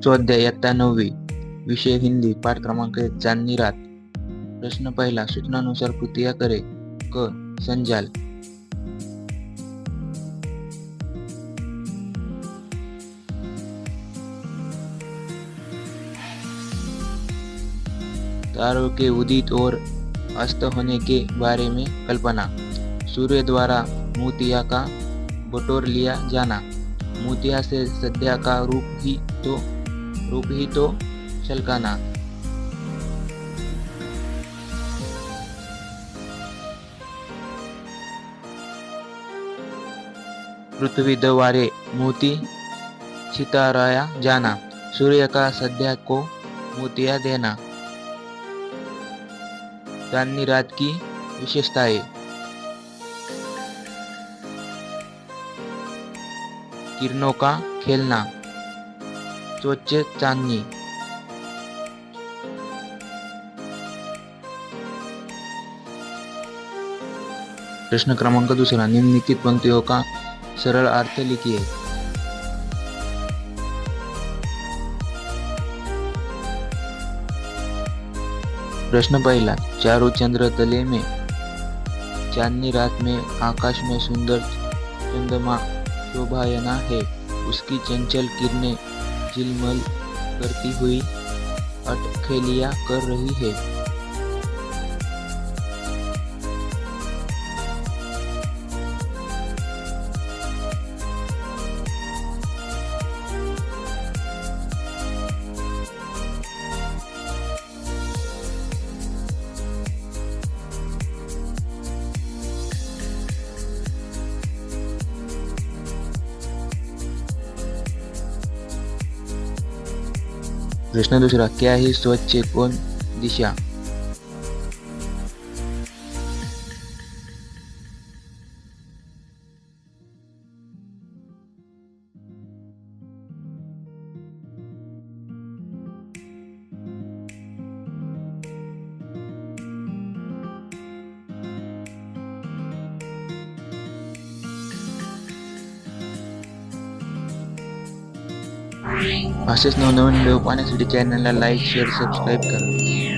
पाचवा अध्याय इयत्ता 9वी विषय हिंदी पाठ क्रमांक 1 चांदनी रात। प्रश्न पहिला, सूचनानुसार कृतीया करे। क. संजाल। तारों के उदित और अस्त होने के बारे में कल्पना। सूर्य द्वारा मोतिया का बटोर लिया जाना। मोतिया से सद्या का रूप ही तो छलकाना। पृथ्वी द्वारे मोती छिताराया जाना। सूर्य का सद्या को मोतिया देना। चांदनी रात की विशेषताएं। किरणों का खेलना। स्वच्छ चांदनी। प्रश्न क्रमांक 2, निम्नलिखित पंक्तियों का सरल अर्थ लिखिए। प्रश्न पहला, चारों चंद्र तले में चांदनी रात में आकाश में सुंदर चंद्रमा शोभायमान है। उसकी चंचल किरणें झिलमिल करती हुई अटखेलियां कर रही है। प्रश्न दूसरा, क्या है स्वच्छ कोण दिशा? असेच नवनवीन व्हिडिओ पाहण्यासाठी चॅनलला लाईक, शेअर, सबस्क्राईब करा।